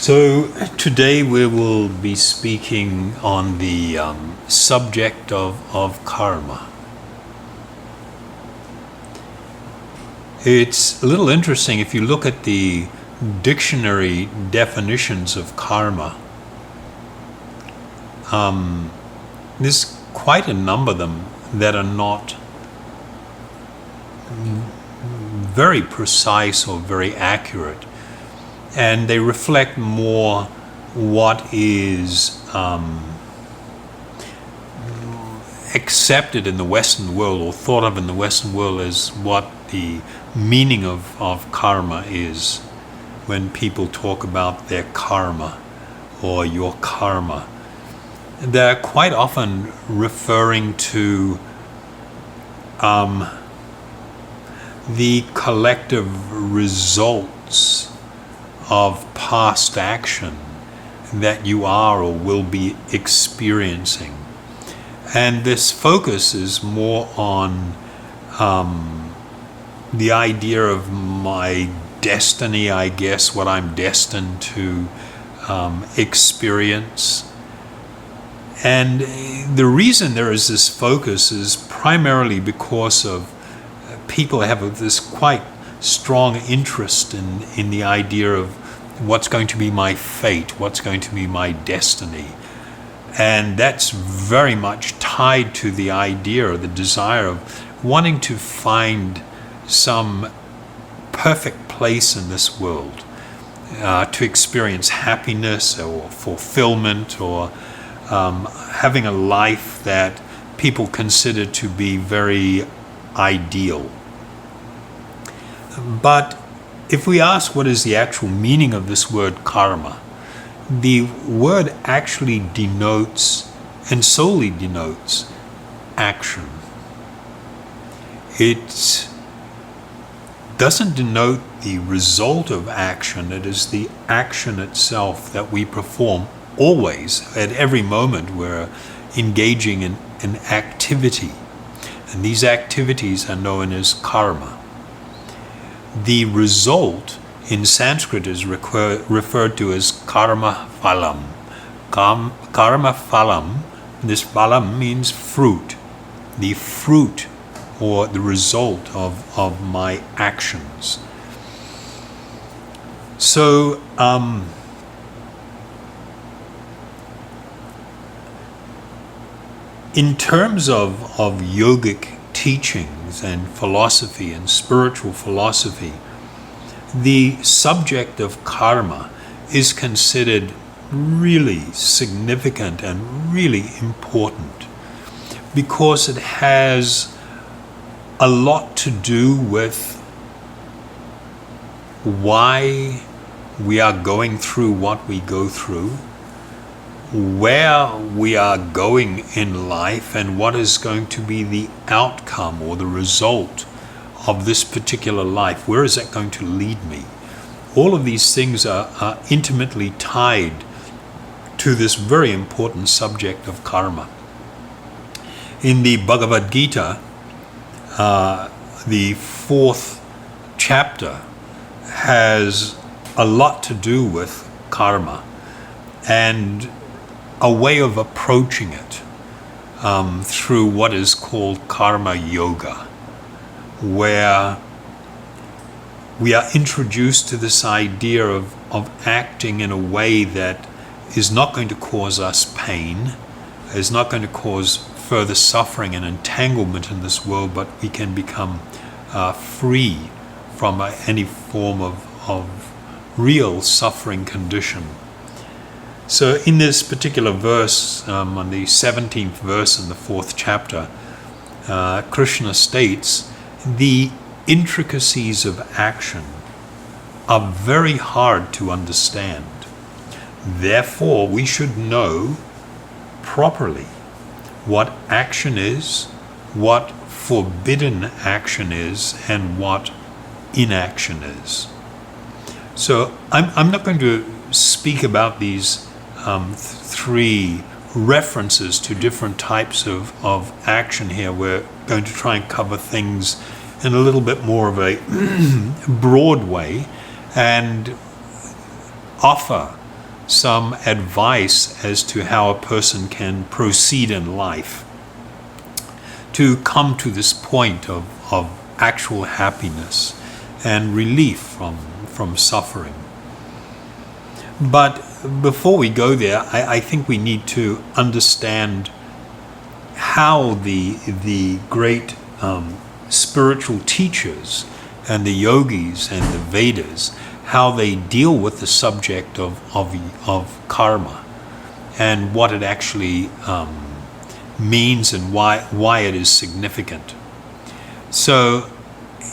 So today we will be speaking on the subject of karma. It's a little interesting if you look at the dictionary definitions of karma. There's quite a number of them that are not very precise or very accurate. And they reflect more what is accepted in the Western world or thought of in the Western world as what the meaning of karma is when people talk about their karma or your karma. They're quite often referring to the collective results of past action that you are or will be experiencing. And this focus is more on the idea of my destiny, I guess, what I'm destined to experience. And the reason there is this focus is primarily because of people have this quite strong interest in the idea of what's going to be my fate, what's going to be my destiny. And that's very much tied to the idea or the desire of wanting to find some perfect place in this world, to experience happiness or fulfillment or having a life that people consider to be very ideal. But if we ask what is the actual meaning of this word karma, the word actually denotes and solely denotes action. It doesn't denote the result of action. It is the action itself that we perform always. At every moment we're engaging in an activity, and these activities are known as karma. The result in Sanskrit is referred to as karma phalam. Karma phalam, this phalam means fruit. The fruit or the result of my actions. So, in terms of yogic teachings and philosophy and spiritual philosophy, the subject of karma is considered really significant and really important because it has a lot to do with why we are going through what we go through, where we are going in life, and what is going to be the outcome or the result of this particular life. Where is that going to lead me? All of these things are intimately tied to this very important subject of karma. In the Bhagavad Gita, the 4th chapter has a lot to do with karma and a way of approaching it through what is called karma yoga, where we are introduced to this idea of acting in a way that is not going to cause us pain, is not going to cause further suffering and entanglement in this world, but we can become free from any form of real suffering condition. So in this particular verse, on the 17th verse in the 4th chapter, Krishna states, the intricacies of action are very hard to understand. Therefore, we should know properly what action is, what forbidden action is, and what inaction is. So I'm not going to speak about these 3 references to different types of action here. We're going to try and cover things in a little bit more of a broad way and offer some advice as to how a person can proceed in life to come to this point of actual happiness and relief from suffering. But before we go there, I think we need to understand how the great spiritual teachers and the yogis and the Vedas, how they deal with the subject of karma and what it actually means and why it is significant. So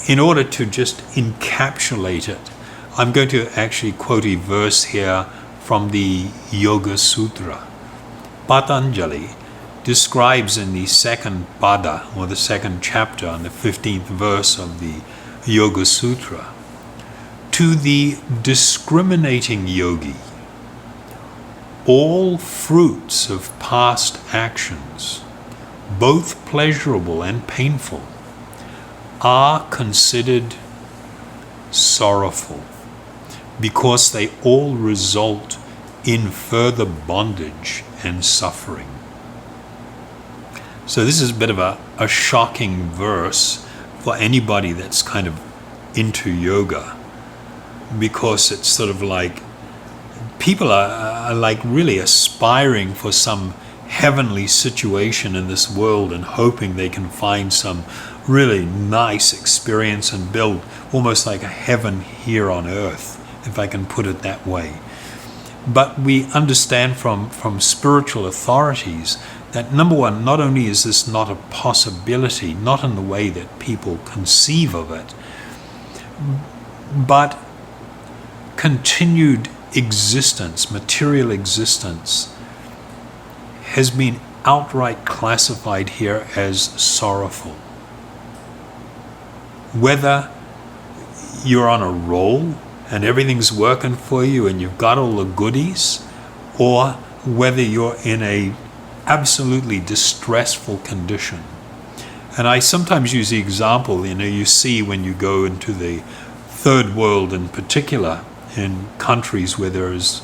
in order to just encapsulate it, I'm going to actually quote a verse here from the Yoga Sutra. Patanjali describes in the second pada, or the second chapter, on the 15th verse of the Yoga Sutra, to the discriminating yogi, all fruits of past actions, both pleasurable and painful, are considered sorrowful, because they all result in further bondage and suffering. So this is a bit of a shocking verse for anybody that's kind of into yoga, because it's sort of like people are like really aspiring for some heavenly situation in this world and hoping they can find some really nice experience and build almost like a heaven here on earth, if I can put it that way. But we understand from spiritual authorities that, number one, not only is this not a possibility, not in the way that people conceive of it, but continued existence, material existence, has been outright classified here as sorrowful. Whether you're on a roll and everything's working for you and you've got all the goodies, or whether you're in a absolutely distressful condition. And I sometimes use the example, you see when you go into the third world in particular, in countries where there is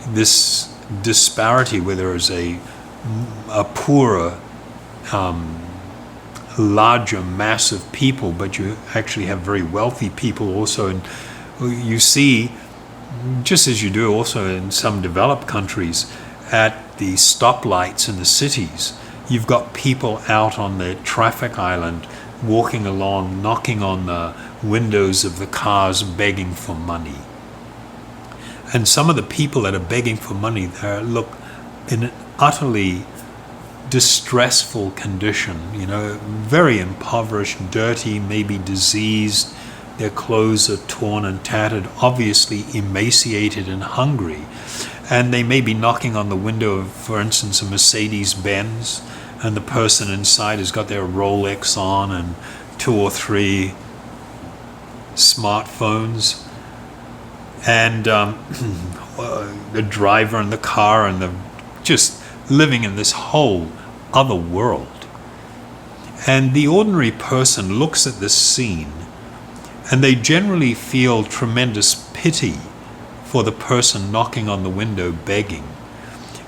this disparity, where there is a poorer, larger mass of people, but you actually have very wealthy people also. And you see, just as you do also in some developed countries, at the stoplights in the cities, you've got people out on the traffic island walking along, knocking on the windows of the cars, begging for money. And some of the people that are begging for money there look in an utterly distressful condition, very impoverished, dirty, maybe diseased. Their clothes are torn and tattered, obviously emaciated and hungry. And they may be knocking on the window of, for instance, a Mercedes-Benz, and the person inside has got their Rolex on and 2 or 3 smartphones. And the driver in the car, and they're just living in this whole other world. And the ordinary person looks at this scene, and they generally feel tremendous pity for the person knocking on the window begging.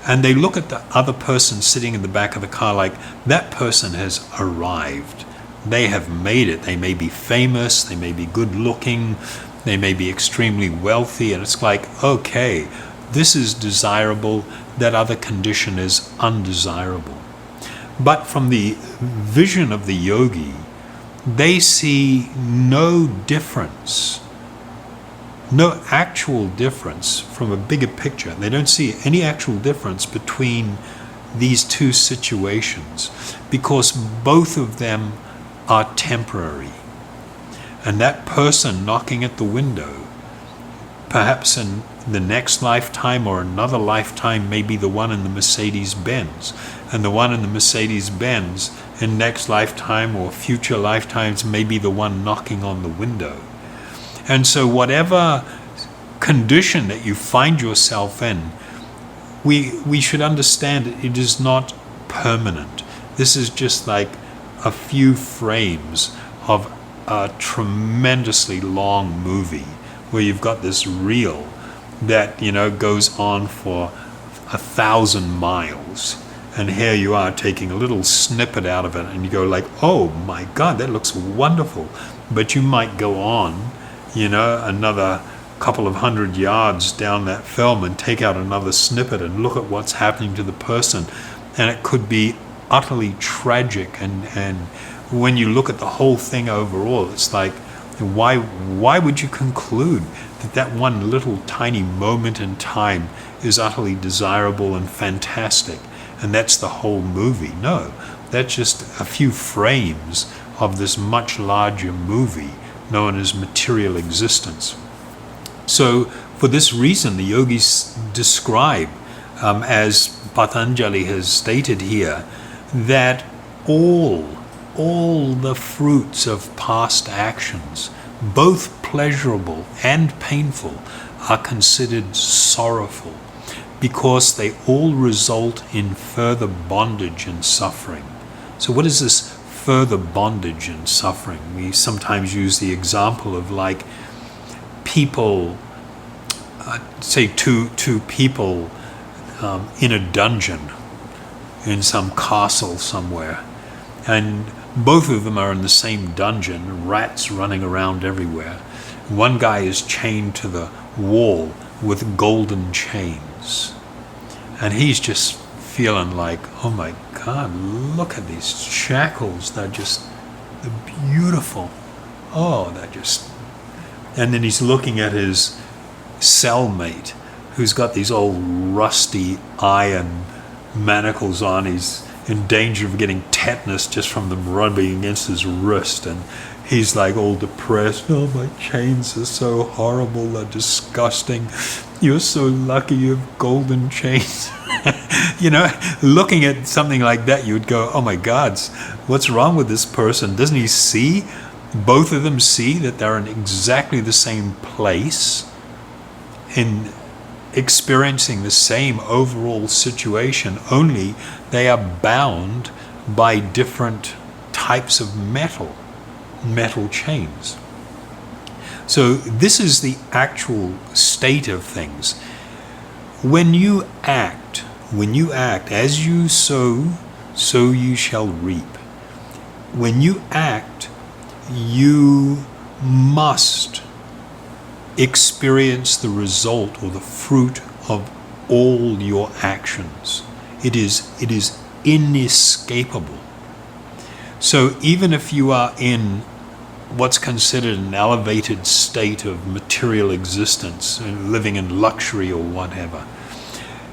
And they look at the other person sitting in the back of the car like, that person has arrived. They have made it. They may be famous, they may be good looking, they may be extremely wealthy, and it's like, okay, this is desirable, that other condition is undesirable. But from the vision of the yogi, they see no difference, no actual difference from a bigger picture. They don't see any actual difference between these two situations, because both of them are temporary. And that person knocking at the window, perhaps in the next lifetime or another lifetime, may be the one in the Mercedes-Benz. And the one in the Mercedes-Benz in next lifetime or future lifetimes may be the one knocking on the window. And so whatever condition that you find yourself in, we should understand it is not permanent. This is just like a few frames of a tremendously long movie where you've got this reel that, goes on for 1,000 miles. And here you are taking a little snippet out of it, and you go like, oh my God, that looks wonderful. But you might go on, another couple of 100 yards down that film and take out another snippet and look at what's happening to the person. And it could be utterly tragic. And when you look at the whole thing overall, it's like, why would you conclude that one little tiny moment in time is utterly desirable and fantastic, and that's the whole movie? No, that's just a few frames of this much larger movie known as material existence. So for this reason, the yogis describe, as Patanjali has stated here, that all the fruits of past actions, both pleasurable and painful, are considered sorrowful, because they all result in further bondage and suffering. So what is this further bondage and suffering? We sometimes use the example of like people, say two people in a dungeon in some castle somewhere, and both of them are in the same dungeon, rats running around everywhere. One guy is chained to the wall with golden chains, and he's just feeling like, oh my God, look at these shackles, they're beautiful. And then he's looking at his cellmate, who's got these old rusty iron manacles on. He's in danger of getting tetanus just from them rubbing against his wrist, and he's like all depressed. Oh, my chains are so horrible, they're disgusting. You're so lucky you have golden chains. Looking at something like that, you would go, oh my God, what's wrong with this person? Doesn't he see? Both of them see that they're in exactly the same place, in experiencing the same overall situation, only they are bound by different types of metal chains. So this is the actual state of things. When you act, as you sow, so you shall reap. When you act, you must experience the result or the fruit of all your actions. It is inescapable. So even if you are in what's considered an elevated state of material existence, living in luxury or whatever,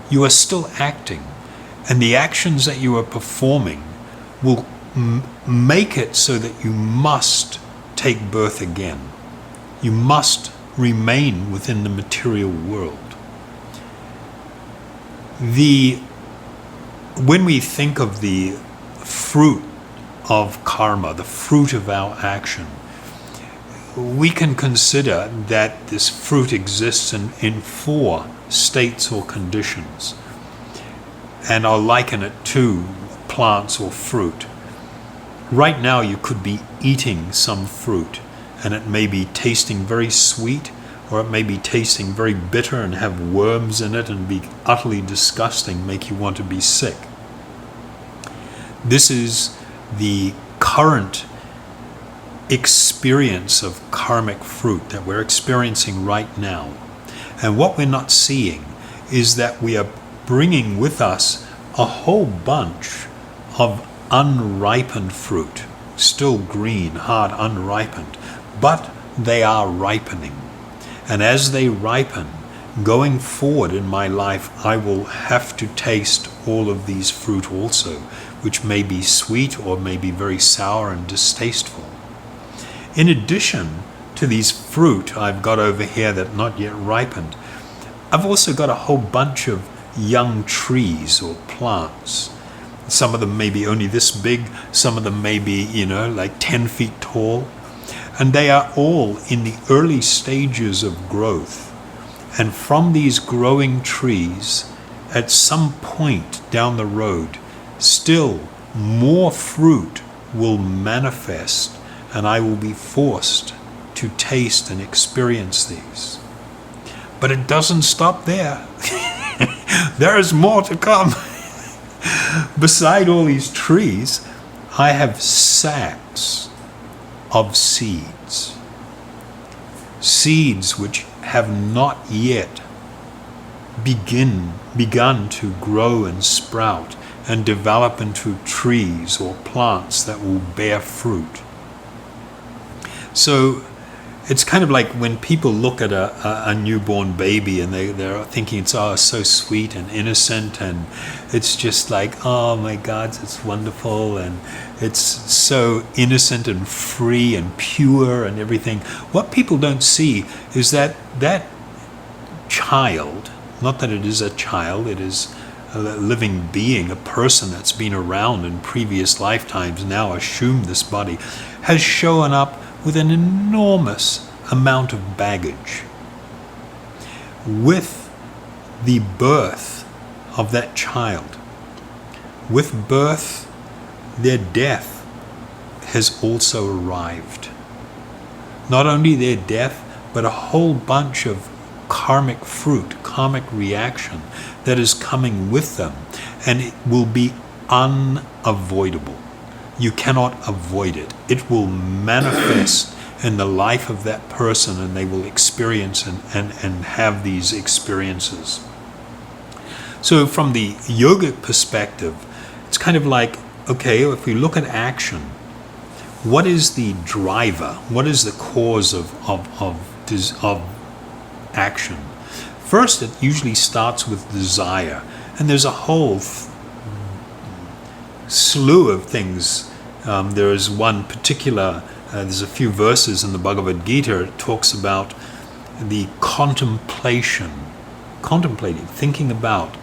you are still acting, and the actions that you are performing will make it so that you must take birth again. You must remain within the material world. When we think of the fruit of karma, the fruit of our action, we can consider that this fruit exists in four states or conditions, and I'll liken it to plants or fruit. Right now you could be eating some fruit, and it may be tasting very sweet, or it may be tasting very bitter and have worms in it and be utterly disgusting, make you want to be sick. This is the current experience of karmic fruit that we're experiencing right now. And what we're not seeing is that we are bringing with us a whole bunch of unripened fruit, still green, hard, unripened, but they are ripening. And as they ripen, going forward in my life, I will have to taste all of these fruit also, which may be sweet or may be very sour and distasteful. In addition to these fruit I've got over here that not yet ripened, I've also got a whole bunch of young trees or plants. Some of them may be only this big, some of them may be, like 10 feet tall. And they are all in the early stages of growth. And from these growing trees, at some point down the road, still more fruit will manifest, and I will be forced to taste and experience these. But it doesn't stop there. There is more to come. Beside all these trees, I have sacks of seeds. Seeds which have not yet begun to grow and sprout and develop into trees or plants that will bear fruit. So it's kind of like when people look at a newborn baby and they're thinking it's so sweet and innocent, and it's just like, oh my God, it's wonderful, and it's so innocent and free and pure and everything. What people don't see is that child, not that it is a child, it is a living being, a person that's been around in previous lifetimes, now assumed this body, has shown up with an enormous amount of baggage. With the birth of that child, with birth, their death has also arrived. Not only their death, but a whole bunch of karmic fruit, karmic reaction that is coming with them, and it will be unavoidable. You cannot avoid it. It will manifest in the life of that person, and they will experience and have these experiences. So from the yogic perspective, it's kind of like, okay, if we look at action, what is the driver? What is the cause of action? First, it usually starts with desire, and there's a whole slew of things. There is one particular, there's a few verses in the Bhagavad Gita, it talks about the contemplating, thinking about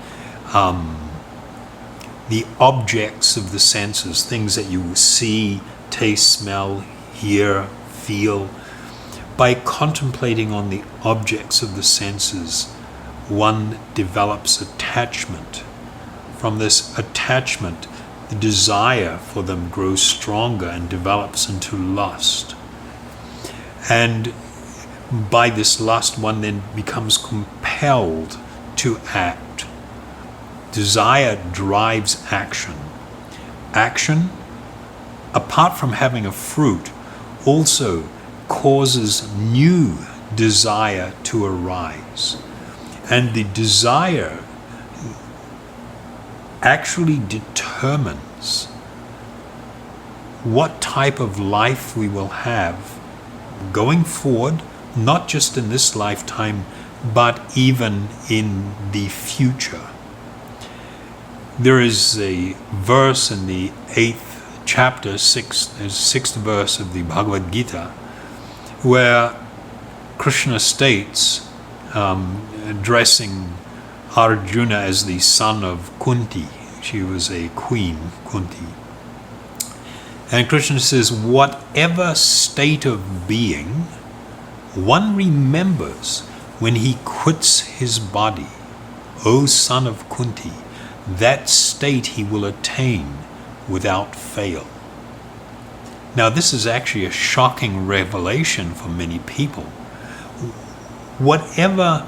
the objects of the senses, things that you see, taste, smell, hear, feel. By contemplating on the objects of the senses, one develops attachment. From this attachment, the desire for them grows stronger and develops into lust. And by this lust, one then becomes compelled to act. Desire drives action. Action, apart from having a fruit, also causes new desire to arise. And the desire actually determines what type of life we will have going forward, not just in this lifetime, but even in the future. There is a verse in the 8th chapter, 6th verse of the Bhagavad Gita, where Krishna states, addressing Arjuna as the son of Kunti. She was a queen, Kunti. And Krishna says, whatever state of being one remembers when he quits his body, O son of Kunti, that state he will attain without fail. Now, this is actually a shocking revelation for many people. Whatever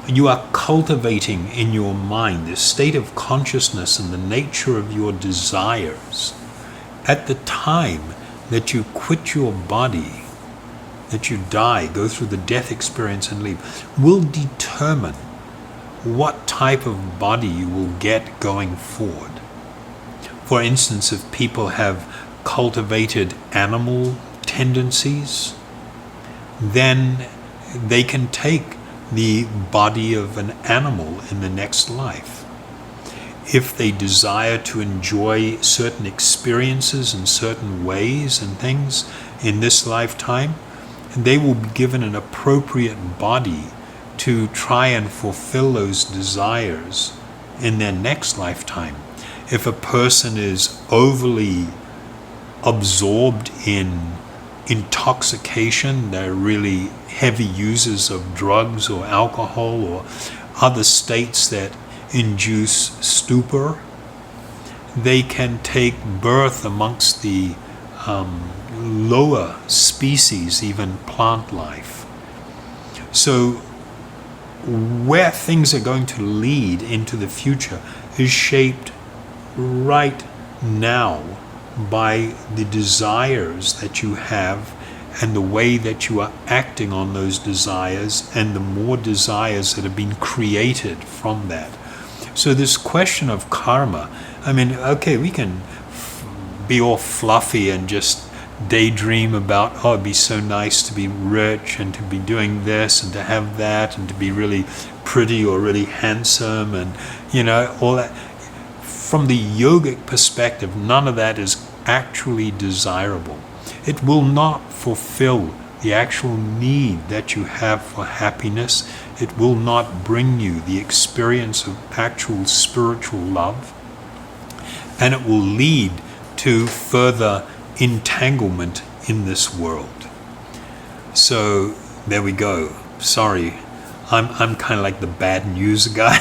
you are cultivating in your mind, the state of consciousness and the nature of your desires, at the time that you quit your body, that you die, go through the death experience and leave, will determine what type of body you will get going forward. For instance, if people have cultivated animal tendencies, then they can take the body of an animal in the next life. If they desire to enjoy certain experiences in certain ways and things in this lifetime, they will be given an appropriate body to try and fulfill those desires in their next lifetime. If a person is overly absorbed in intoxication, they're really heavy users of drugs or alcohol or other states that induce stupor, they can take birth amongst the lower species, even plant life. So where things are going to lead into the future is shaped right now by the desires that you have and the way that you are acting on those desires, and the more desires that have been created from that. So this question of karma, I mean, okay, we can be all fluffy and just daydream about, oh, it'd be so nice to be rich and to be doing this and to have that and to be really pretty or really handsome and, all that. From the yogic perspective, none of that is actually desirable. It will not fulfill the actual need that you have for happiness. It will not bring you the experience of actual spiritual love. And it will lead to further entanglement in this world. So there we go. Sorry, I'm kind of like the bad news guy.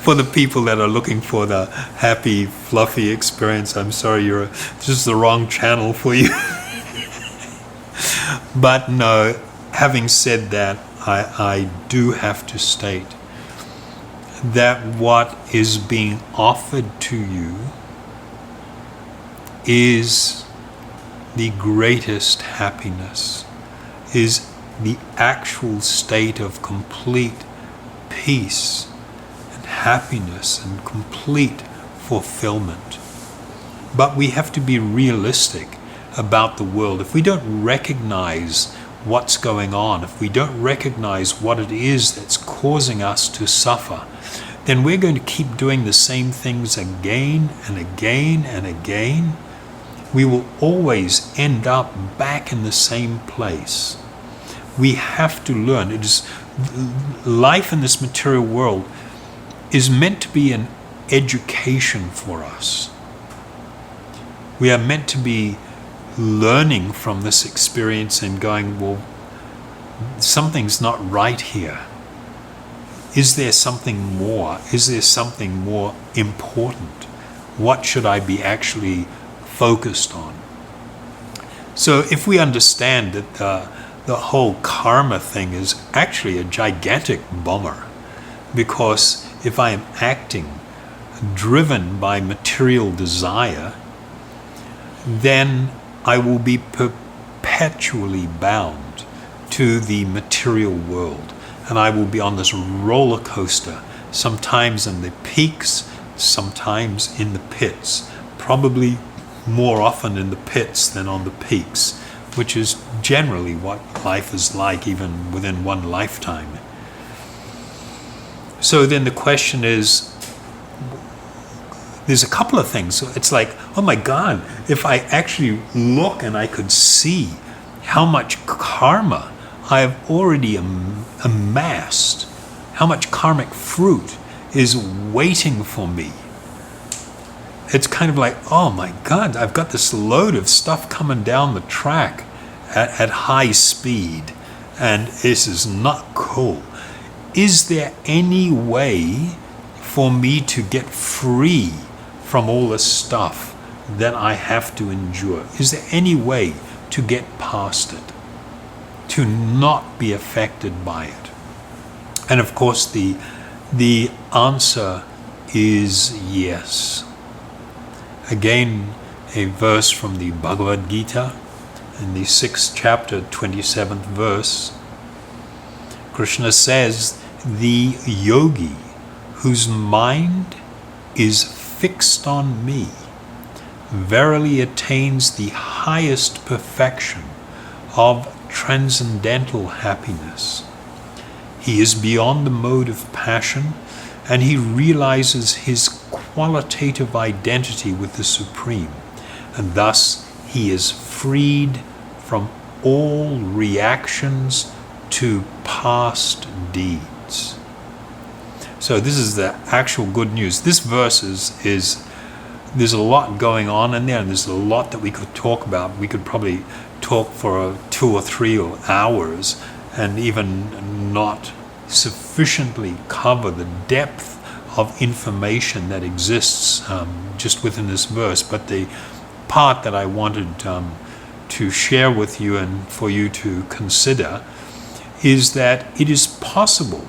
For the people that are looking for the happy, fluffy experience, I'm sorry, this is the wrong channel for you. But no, having said that, I do have to state that what is being offered to you is the greatest happiness, is the actual state of complete peace and happiness and complete fulfillment. But we have to be realistic about the world. If we don't recognize what's going on, if we don't recognize what it is that's causing us to suffer, then we're going to keep doing the same things again and again and again. We will always end up back in the same place. We have to learn. Life in this material world is meant to be an education for us. We are meant to be learning from this experience and going, well, something's not right here. Is there something more? Is there something more important? What should I be actually focused on? So if we understand that the whole karma thing is actually a gigantic bummer, because if I am acting driven by material desire, then I will be perpetually bound to the material world, and I will be on this roller coaster, sometimes in the peaks, sometimes in the pits, probably more often in the pits than on the peaks, which is generally what life is like, even within one lifetime. So then the question is, there's a couple of things. It's like, oh my God, if I actually look and I could see how much karma I have already amassed, how much karmic fruit is waiting for me. It's kind of like, oh my God, I've got this load of stuff coming down the track at high speed, and this is not cool. Is there any way for me to get free from all this stuff that I have to endure? Is there any way to get past it, to not be affected by it? And of course the answer is yes. Again, a verse from the Bhagavad Gita in the 6th chapter, 27th verse. Krishna says, the yogi whose mind is fixed on me verily attains the highest perfection of transcendental happiness. He is beyond the mode of passion, and he realizes his qualitative identity with the Supreme, and thus he is freed from all reactions to past deeds. So this is the actual good news. This verse is there's a lot going on in there, and there's a lot that we could talk about. We could probably talk for 2 or 3 hours and even not sufficiently cover the depth of information that exists just within this verse. But the part that I wanted to share with you and for you to consider is that it is possible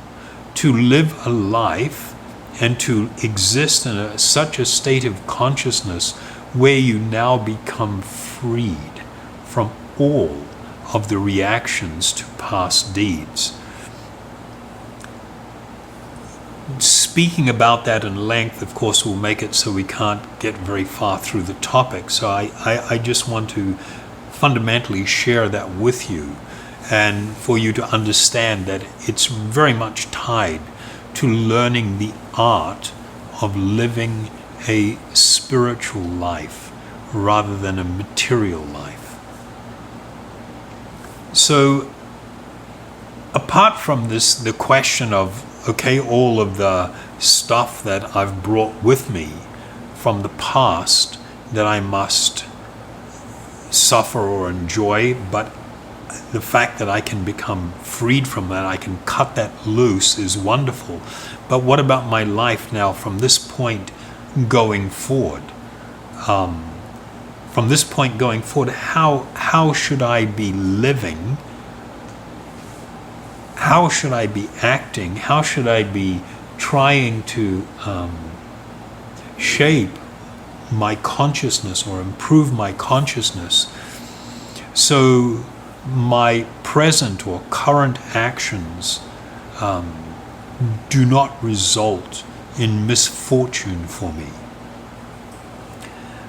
to live a life and to exist in such a state of consciousness where you now become freed from all of the reactions to past deeds. Speaking about that in length, of course, will make it so we can't get very far through the topic. So I just want to fundamentally share that with you, and for you to understand that it's very much tied to learning the art of living a spiritual life rather than a material life. So apart from this, the question of, okay, all of the stuff that I've brought with me from the past that I must suffer or enjoy, but the fact that I can become freed from that, I can cut that loose, is wonderful. But what about my life now from this point going forward? From this point going forward, how should I be living? How should I be acting? How should I be trying to shape my consciousness or improve my consciousness so my present or current actions do not result in misfortune for me?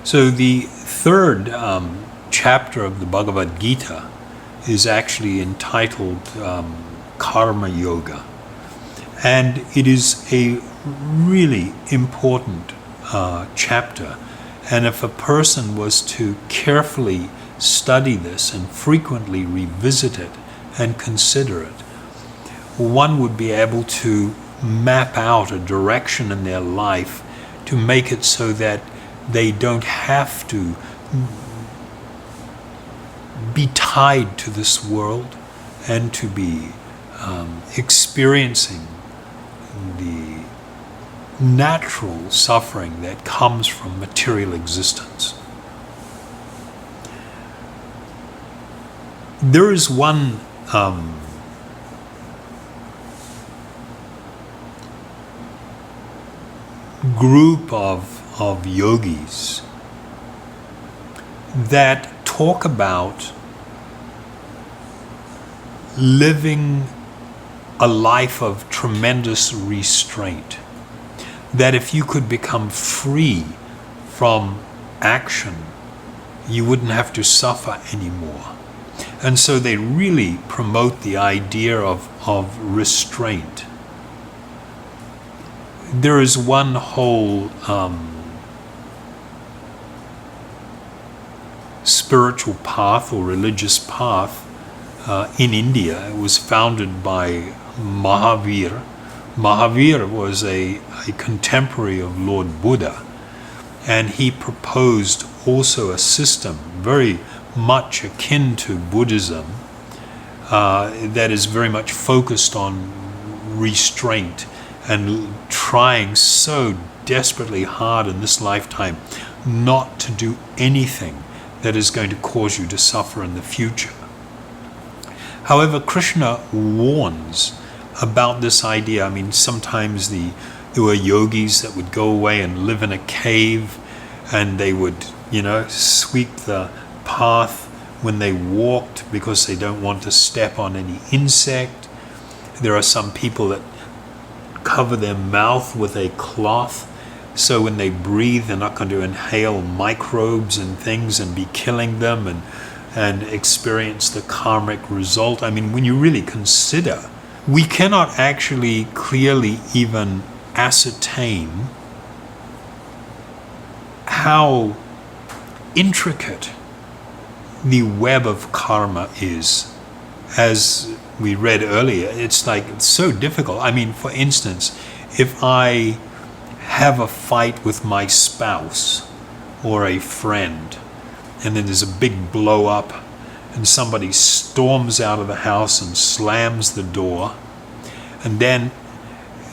So the third chapter of the Bhagavad Gita is actually entitled Karma Yoga, and it is a really important chapter. And if a person was to carefully study this and frequently revisit it and consider it, one would be able to map out a direction in their life to make it so that they don't have to be tied to this world and to be experiencing the natural suffering that comes from material existence. There is one group of yogis that talk about living a life of tremendous restraint. That if you could become free from action, you wouldn't have to suffer anymore. And so they really promote the idea of restraint. There is one whole spiritual path or religious path in India. It was founded by Mahavir. Mahavir was a contemporary of Lord Buddha, and he proposed also a system very much akin to Buddhism that is very much focused on restraint and trying so desperately hard in this lifetime not to do anything that is going to cause you to suffer in the future. However, Krishna warns about this idea. I mean, sometimes there were yogis that would go away and live in a cave, and they would, sweep the path when they walked because they don't want to step on any insect. There are some people that cover their mouth with a cloth, so when they breathe, they're not going to inhale microbes and things and be killing them and experience the karmic result. I mean, when you really consider, we cannot actually clearly even ascertain how intricate the web of karma is. As we read earlier, it's so difficult. I mean, for instance, if I have a fight with my spouse or a friend, and then there's a big blow up, and somebody storms out of the house and slams the door, and then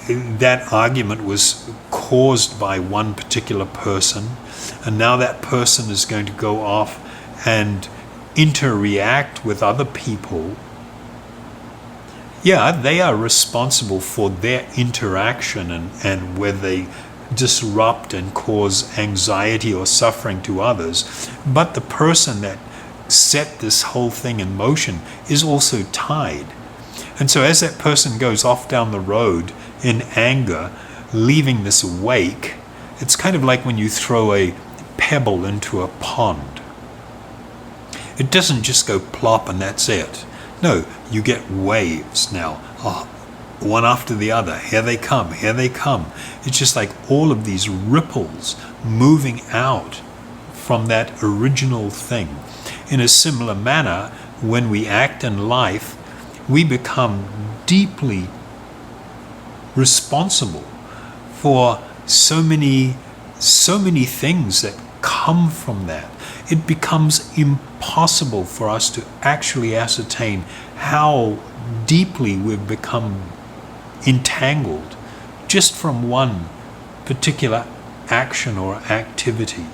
that argument was caused by one particular person, and now that person is going to go off and interact with other people Yeah, they are responsible for their interaction and where they disrupt and cause anxiety or suffering to others. But the person that set this whole thing in motion is also tied. And so as that person goes off down the road in anger, leaving this wake, it's kind of like when you throw a pebble into a pond. It doesn't just go plop and that's it. No, you get waves now, one after the other. Here they come, here they come. It's just like all of these ripples moving out from that original thing. In a similar manner, when we act in life, we become deeply responsible for so many things that come from that. It becomes impossible for us to actually ascertain how deeply we've become entangled just from one particular action or activity.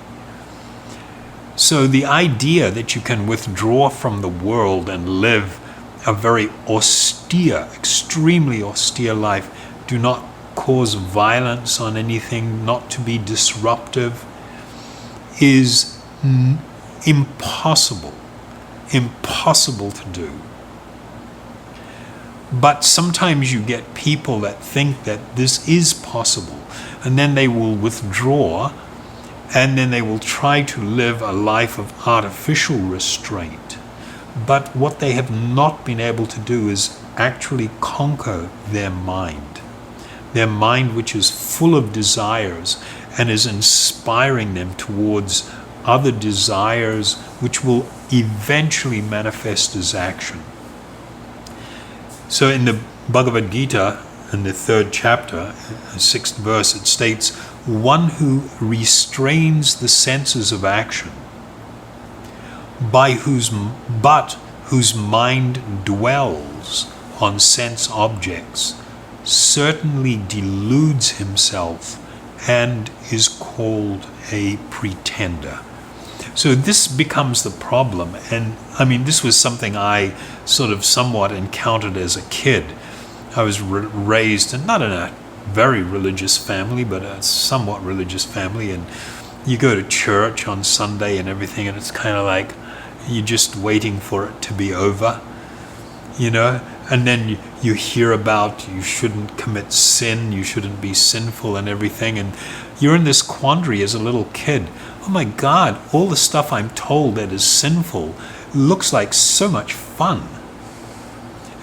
So the idea that you can withdraw from the world and live a very austere, extremely austere life, do not cause violence on anything, not to be disruptive, is impossible to do. But sometimes you get people that think that this is possible, and then they will withdraw, and then they will try to live a life of artificial restraint. But what they have not been able to do is actually conquer their mind which is full of desires and is inspiring them towards other desires which will eventually manifest as action. So in the Bhagavad Gita, in the 3rd chapter, 6th verse, it states, "One who restrains the senses of action, whose mind dwells on sense objects, certainly deludes himself and is called a pretender." So this becomes the problem. And I mean, this was something I sort of somewhat encountered as a kid. I was raised not in a very religious family, but a somewhat religious family. And you go to church on Sunday and everything, and it's kind of like you're just waiting for it to be over, you know? And then you hear about you shouldn't commit sin, you shouldn't be sinful and everything. And you're in this quandary as a little kid. Oh my God, all the stuff I'm told that is sinful looks like so much fun.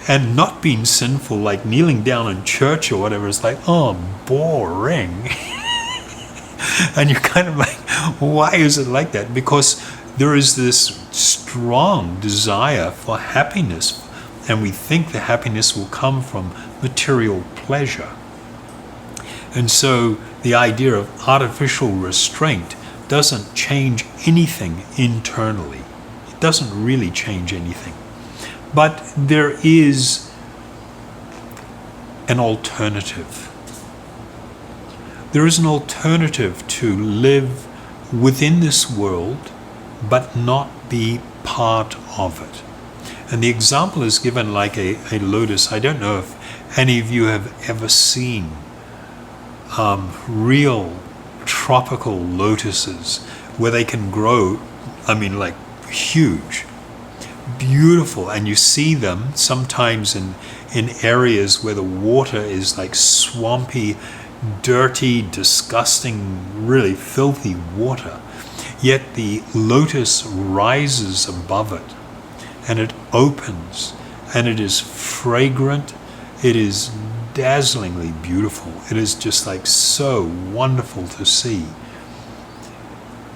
And not being sinful, like kneeling down in church or whatever, is like, oh, boring. And you're kind of like, why is it like that? Because there is this strong desire for happiness. And we think the happiness will come from material pleasure. And so the idea of artificial restraint doesn't change anything internally. It doesn't really change anything. But there is an alternative. There is an alternative to live within this world, but not be part of it. And the example is given like a lotus. I don't know if any of you have ever seen real tropical lotuses where they can grow, like huge, beautiful. And you see them sometimes in areas where the water is like swampy, dirty, disgusting, really filthy water. Yet the lotus rises above it. And it opens, and it is fragrant, it is dazzlingly beautiful. It is just like so wonderful to see.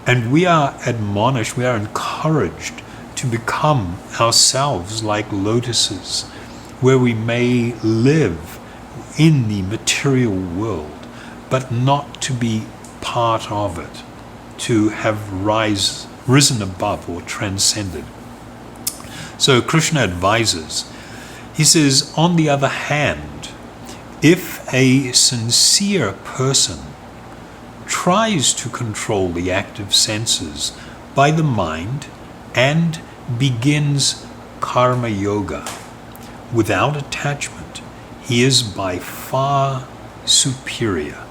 And we are admonished, we are encouraged to become ourselves like lotuses, where we may live in the material world, but not to be part of it, to have risen above or transcended. So Krishna advises, he says, on the other hand, if a sincere person tries to control the active senses by the mind and begins karma yoga, without attachment, he is by far superior.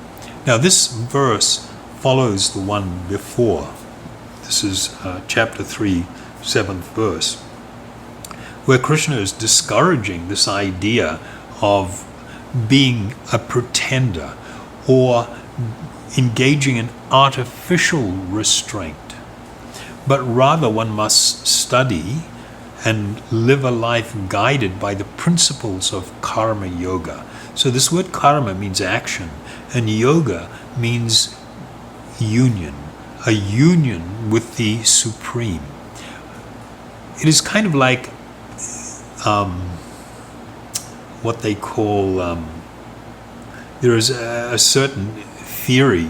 Now this verse follows the one before. This is chapter 3, 7th verse, where Krishna is discouraging this idea of being a pretender or engaging in artificial restraint. But rather one must study and live a life guided by the principles of karma yoga. So this word karma means action, and yoga means union, a union with the Supreme. It is kind of like what they call, there is a certain theory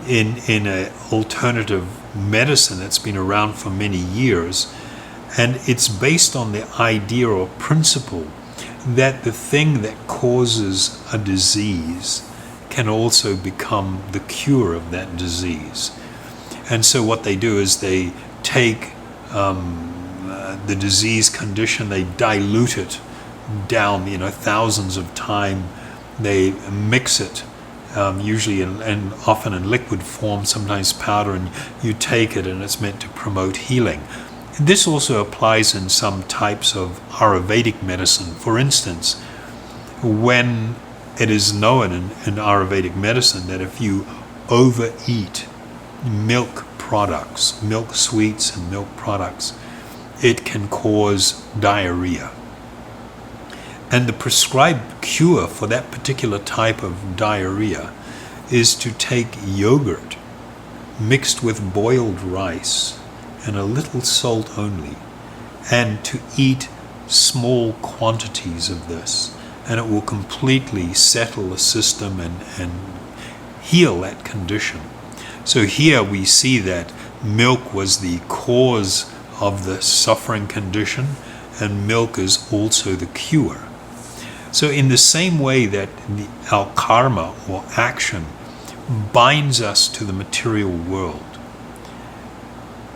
in an alternative medicine that's been around for many years, and it's based on the idea or principle that the thing that causes a disease can also become the cure of that disease. And so what they do is they take the disease condition, they dilute it down, thousands of times. They mix it, usually and often in liquid form, sometimes powder, and you take it, and it's meant to promote healing. This also applies in some types of Ayurvedic medicine. For instance, when it is known in Ayurvedic medicine that if you overeat milk products, milk sweets and milk products, it can cause diarrhea. And the prescribed cure for that particular type of diarrhea is to take yogurt mixed with boiled rice and a little salt only, and to eat small quantities of this, and it will completely settle the system and heal that condition. So here we see that milk was the cause of the suffering condition, and milk is also the cure. So in the same way that our karma or action binds us to the material world,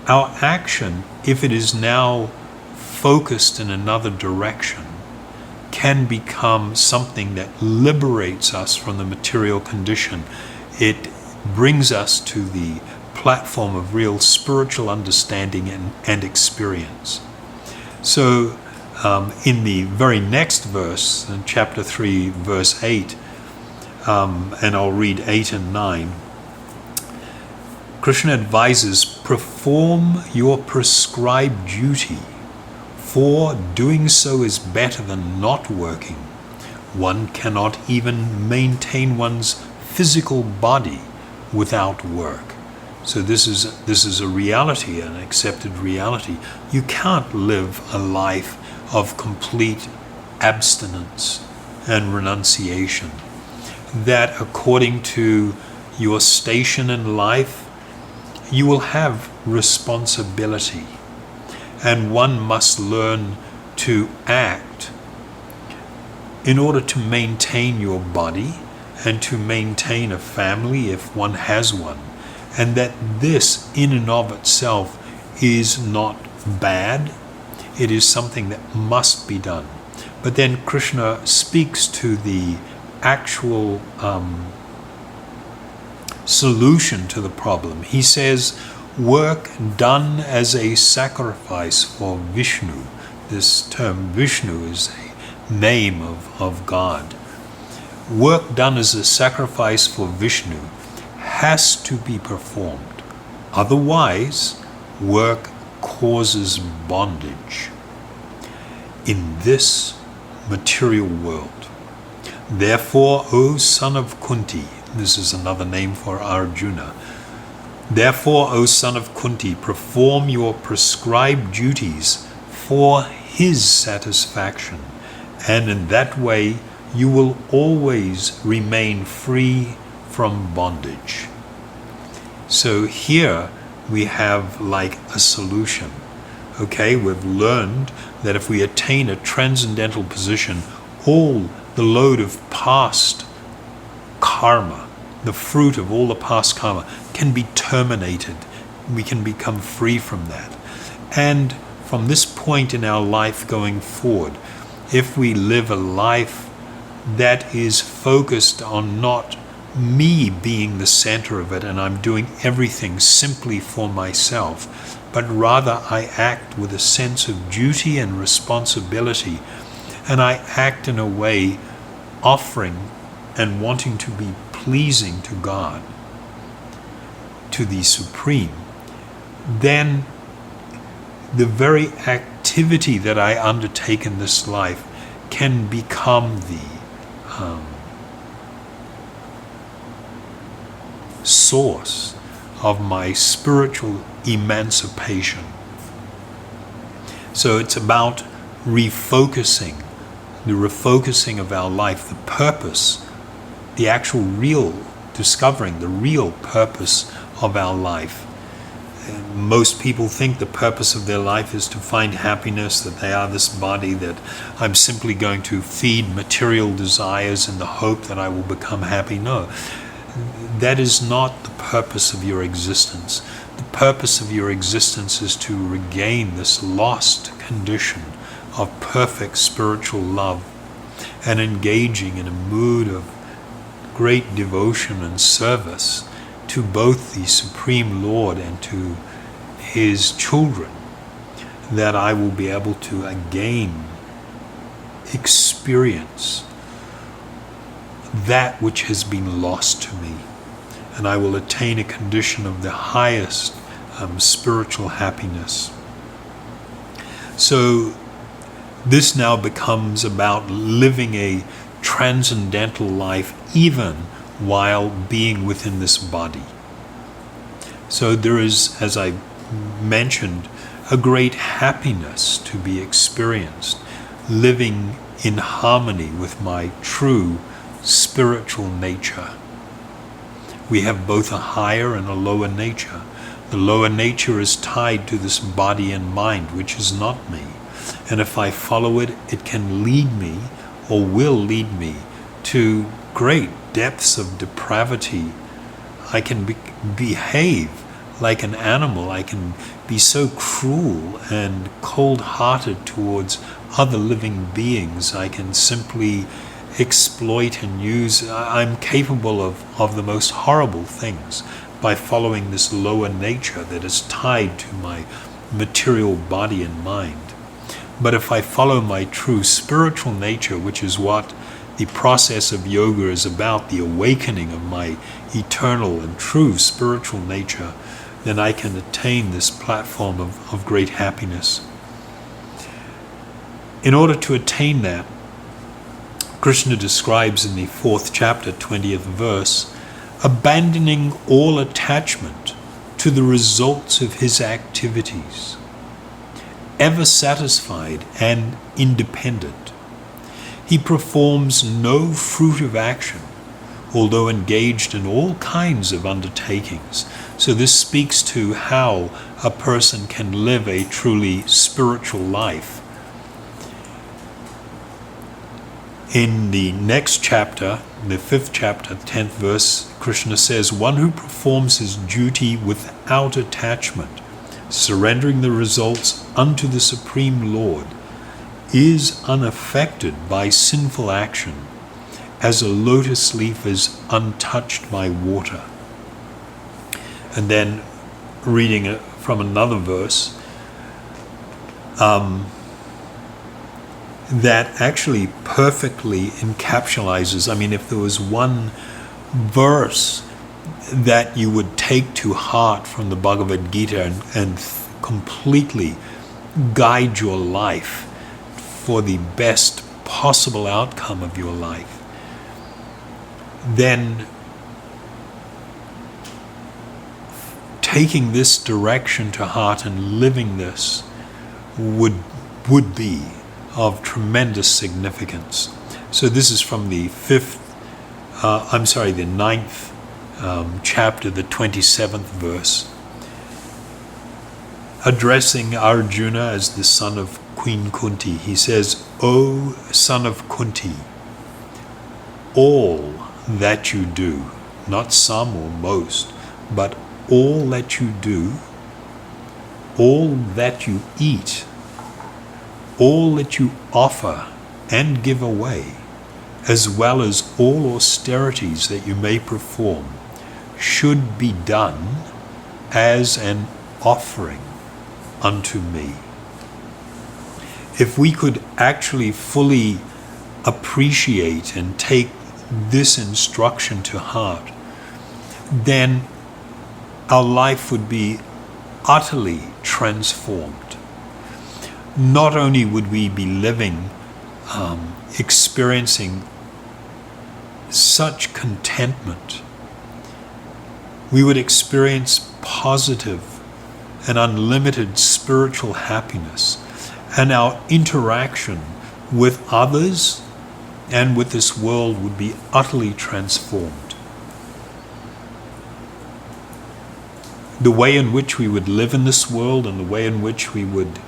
our action, if it is now focused in another direction, can become something that liberates us from the material condition. It brings us to the platform of real spiritual understanding and experience. So in the very next verse, in chapter 3, verse 8, and I'll read 8 and 9, Krishna advises, perform your prescribed duty, for doing so is better than not working. One cannot even maintain one's physical body without work. So this is a reality, an accepted reality. You can't live a life of complete abstinence and renunciation. That according to your station in life, you will have responsibility, and one must learn to act in order to maintain your body and to maintain a family if one has one, and that this in and of itself is not bad. It is something that must be done. But then Krishna speaks to the actual solution to the problem. He says, work done as a sacrifice for Vishnu. This term Vishnu is a name of God. Work done as a sacrifice for Vishnu has to be performed. Otherwise, work causes bondage in this material world. Therefore, O son of Kunti, this is another name for Arjuna. Therefore, O son of Kunti, perform your prescribed duties for his satisfaction, and in that way you will always remain free from bondage. So here we have like a solution. Okay, we've learned that if we attain a transcendental position, all the load of past karma, the fruit of all the past karma, can be terminated. We can become free from that. And from this point in our life going forward, if we live a life that is focused on not me being the center of it and I'm doing everything simply for myself, but rather I act with a sense of duty and responsibility, and I act in a way offering and wanting to be pleasing to God, to the Supreme, then the very activity that I undertake in this life can become the source of my spiritual emancipation. So it's about refocusing, the refocusing of our life, the purpose, the actual real, discovering the real purpose of our life. Most people think the purpose of their life is to find happiness, that they are this body, that I'm simply going to feed material desires in the hope that I will become happy. No, that is not the purpose of your existence. The purpose of your existence is to regain this lost condition of perfect spiritual love and engaging in a mood of great devotion and service to both the Supreme Lord and to His children, that I will be able to again experience that which has been lost to me, and I will attain a condition of the highest spiritual happiness. So this now becomes about living a transcendental life even while being within this body. So there is, as I mentioned, a great happiness to be experienced, living in harmony with my true spiritual nature. We have both a higher and a lower nature. The lower nature is tied to this body and mind, which is not me. And if I follow it, it can lead me, or will lead me, to great depths of depravity. I can behave like an animal. I can be so cruel and cold-hearted towards other living beings. I can simply exploit and use. I'm capable of the most horrible things by following this lower nature that is tied to my material body and mind. But if I follow my true spiritual nature, which is what the process of yoga is about, the awakening of my eternal and true spiritual nature, then I can attain this platform of great happiness. In order to attain that, Krishna describes in the 4th chapter, 20th verse, abandoning all attachment to the results of his activities, ever satisfied and independent. He performs no fruit of action, although engaged in all kinds of undertakings. So this speaks to how a person can live a truly spiritual life. In the next chapter, the 5th chapter, 10th verse, Krishna says, one who performs his duty without attachment, surrendering the results unto the Supreme Lord, is unaffected by sinful action, as a lotus leaf is untouched by water. And then reading it from another verse, that actually perfectly encapsulates. I mean, if there was one verse that you would take to heart from the Bhagavad Gita and completely guide your life for the best possible outcome of your life, then taking this direction to heart and living this would be of tremendous significance. So this is from the 9th chapter, the 27th verse, addressing Arjuna as the son of Queen Kunti. He says, O son of Kunti, all that you do, not some or most, but all that you do, all that you eat, all that you offer and give away, as well as all austerities that you may perform, should be done as an offering unto me. If we could actually fully appreciate and take this instruction to heart, then our life would be utterly transformed. Not only would we be living, experiencing such contentment, we would experience positive and unlimited spiritual happiness, and our interaction with others and with this world would be utterly transformed. The way in which we would live in this world and the way in which we would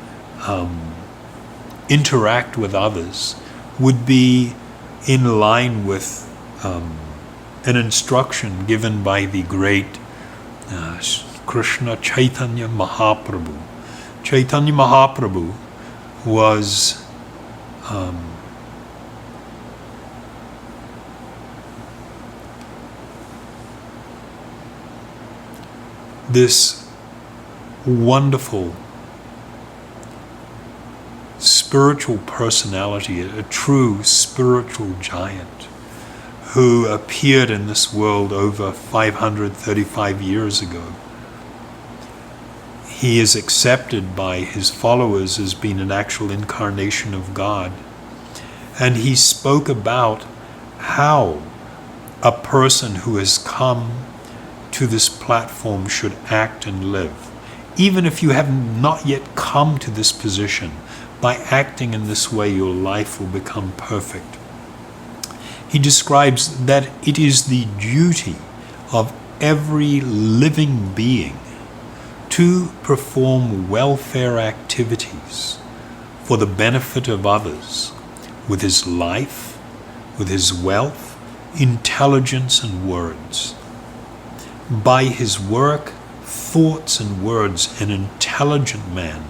interact with others would be in line with an instruction given by the great Krishna Chaitanya Mahaprabhu. Chaitanya Mahaprabhu was this wonderful spiritual personality, a true spiritual giant who appeared in this world over 535 years ago. He is accepted by his followers as being an actual incarnation of God. And he spoke about how a person who has come to this platform should act and live. Even if you have not yet come to this position, by acting in this way, your life will become perfect. He describes that it is the duty of every living being to perform welfare activities for the benefit of others with his life, with his wealth, intelligence, and words. By his work, thoughts, and words, an intelligent man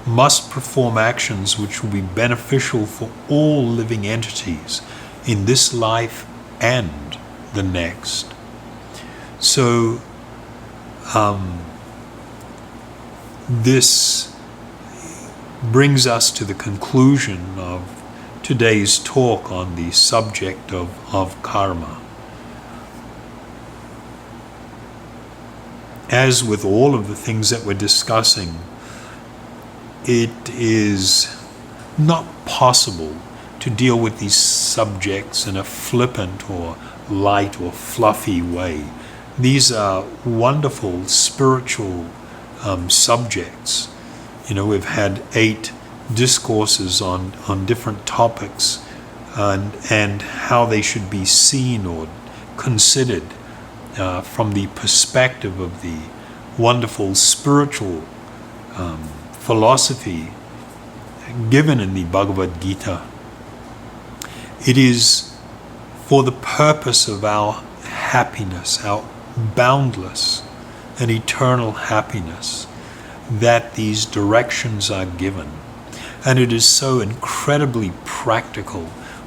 must perform actions which will be beneficial for all living entities in this life and the next. So, this brings us to the conclusion of today's talk on the subject of karma. As with all of the things that we're discussing, it is not possible to deal with these subjects in a flippant or light or fluffy way. These are wonderful spiritual subjects. You know, we've had 8 discourses on different topics and how they should be seen or considered from the perspective of the wonderful spiritual philosophy given in the Bhagavad Gita. It is for the purpose of our happiness, our boundless and eternal happiness, that these directions are given. And it is so incredibly practical.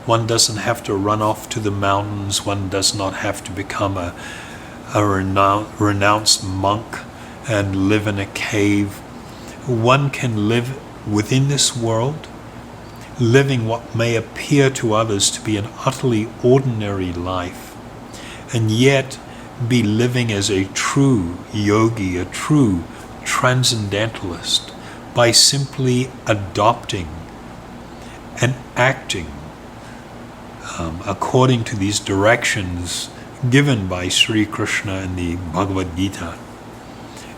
One doesn't have to run off to the mountains. One does not have to become a renounced monk and live in a cave. One can live within this world, living what may appear to others to be an utterly ordinary life, and yet be living as a true yogi, a true transcendentalist, by simply adopting and acting according to these directions given by Sri Krishna in the Bhagavad Gita.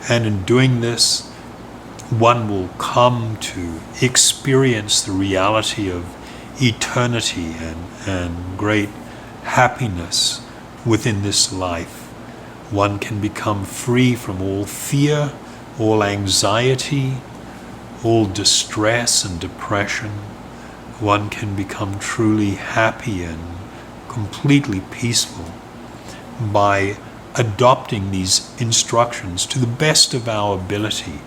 And in doing this, one will come to experience the reality of eternity and great happiness within this life. One can become free from all fear, all anxiety, all distress and depression. One can become truly happy and completely peaceful by adopting these instructions to the best of our ability.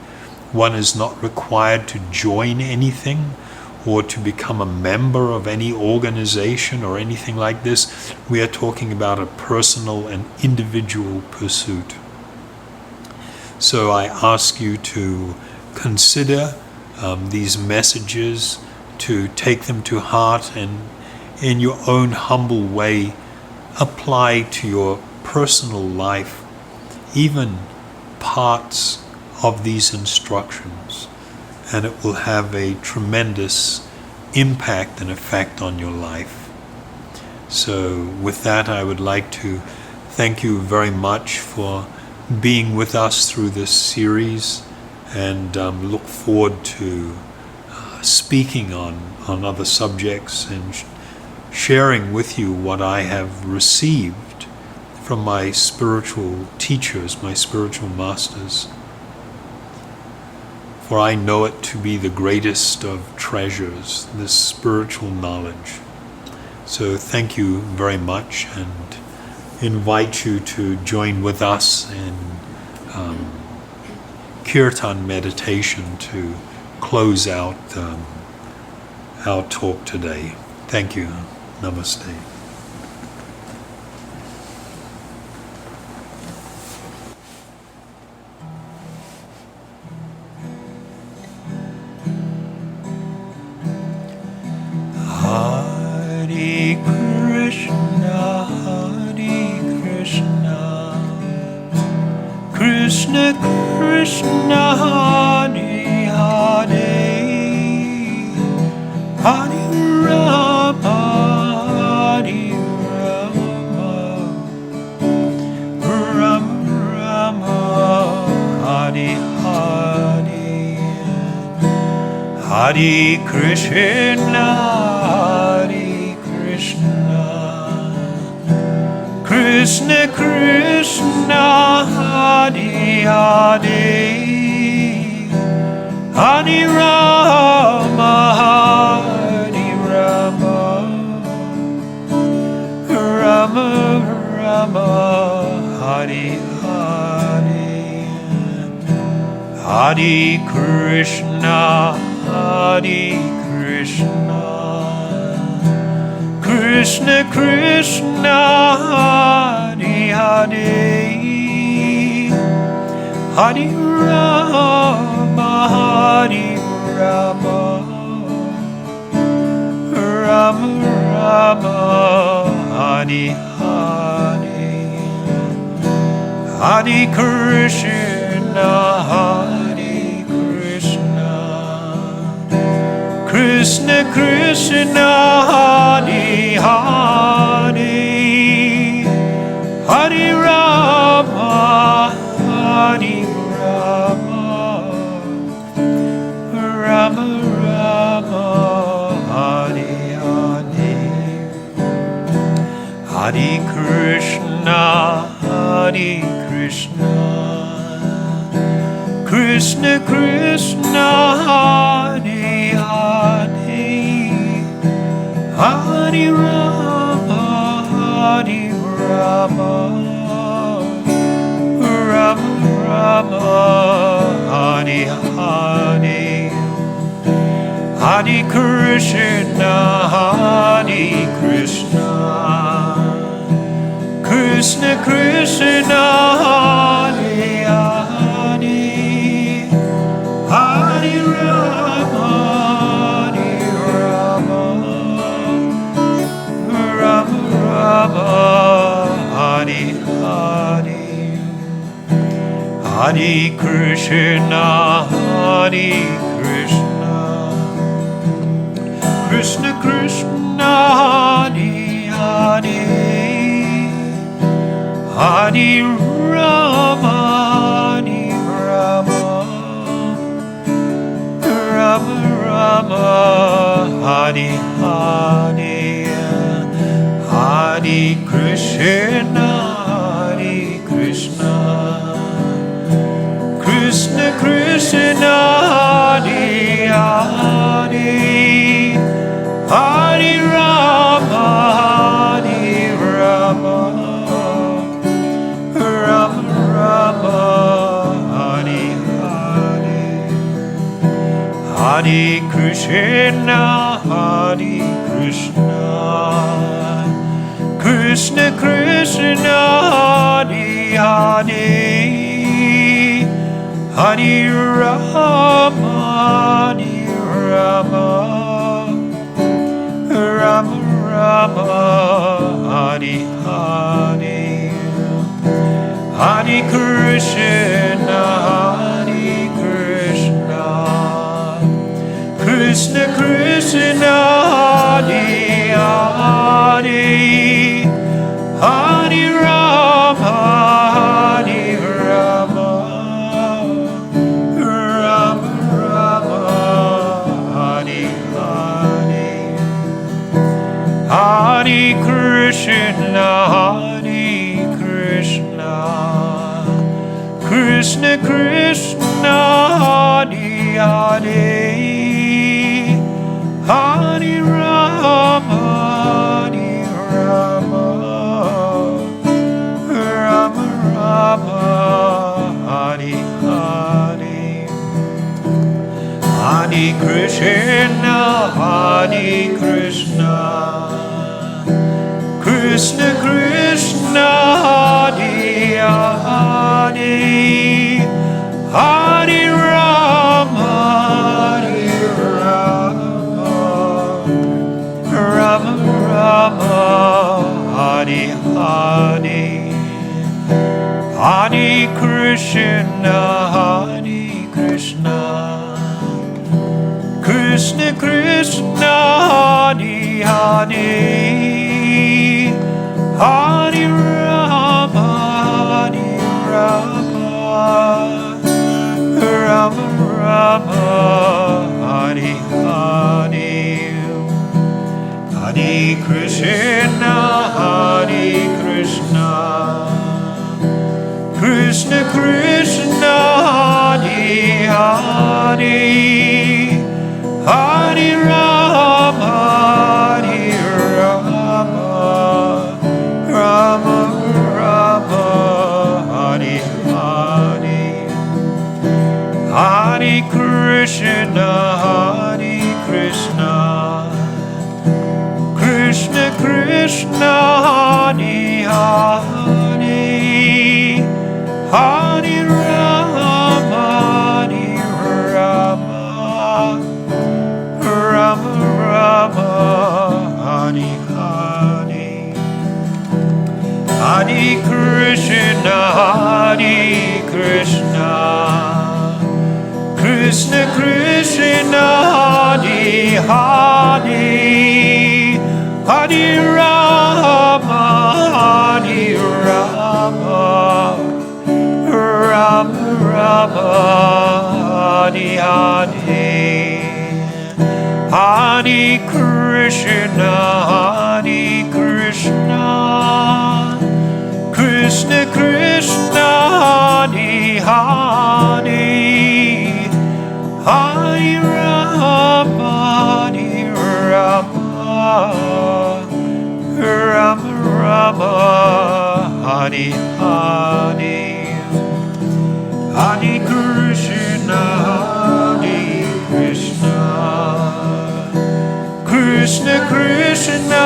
One is not required to join anything or to become a member of any organization or anything like this. We are talking about a personal and individual pursuit. So I ask you to consider these messages, to take them to heart, and in your own humble way apply to your personal life even parts of these instructions, and it will have a tremendous impact and effect on your life. So with that, I would like to thank you very much for being with us through this series, and look forward to speaking on other subjects and sharing with you what I have received from my spiritual teachers, my spiritual masters. For I know it to be the greatest of treasures, this spiritual knowledge. So thank you very much, and invite you to join with us in Kirtan meditation to close out our talk today. Thank you. Namaste. Hare Krishna, Krishna Krishna, Hare Hare, Hare Rama, Hare Rama, Rama Rama, Hare Hare, Hare Krishna, Hare Krishna, Krishna Krishna, Hare Hare, Hare Rama, Hare Rama, Rama Rama, Hare Hare, Hare Krishna, Hare Krishna, Krishna Krishna, Hare Hare, Hare Rama, Hare Rama, Rama Rama, Hare Hare, Hare Krishna, Hare Krishna, Krishna Krishna, Hare Hare, Hare Rama, Hare Rama, Rama Rama, Hare Hare, Hare Krishna, Hare Krishna, Krishna Krishna, Hare Hare, Hare Rama, Hare Rama, Rama Rama, Hare Hare, Hare Krishna, Hare Krishna, Krishna Krishna, Hare Hare, Hare Rama, Hare Rama, Rama Rama, Hare Hare, Hare Krishna, Hare Krishna, Krishna Krishna, Hare Hare, Hare Rama, Hare Rama, Rama Rama, Hare Hare, Hare Krishna, Hare Krishna, Krishna Krishna, Hare Hare, Hare Rama, Hare Rama, Rama Rama, Hare Hare, Hare Krishna, Krishna Krishna, Hare Hare, Hare Rama, Rama Rama, Hare Hare, Hare Krishna, Krishna Krishna, Hare Hare, Hare Rama, Rama Rama, Hare Hare, Hare Krishna, Krishna Krishna, Hare Hare, Hare Rama, Rama Rama, Hare Hare, Hare Krishna, Krishna Krishna, Hare Hare, Hare Rama, Rama Rama, Hare Hare, Hare Krishna, Krishna Krishna, Hare Hare, Hare Rama, Rama Rama, Hare Hare, Hare Krishna, Krishna Krishna, Hare Hare, Hare Rama, Rama Rama, Hare Hare, Hare Krishna, Krishna Krishna, Hare Hare, Hare Rama, Rama Rama, Hare Hare, Hare Krishna, Krishna Krishna, Hare Hare, Hare Rama, Rama Rama, Hare Hare, Hare Krishna, Krishna Krishna, Hare Hare, Hare Rama, Rama Rama, Hare Hare, Hare Krishna, Krishna Krishna,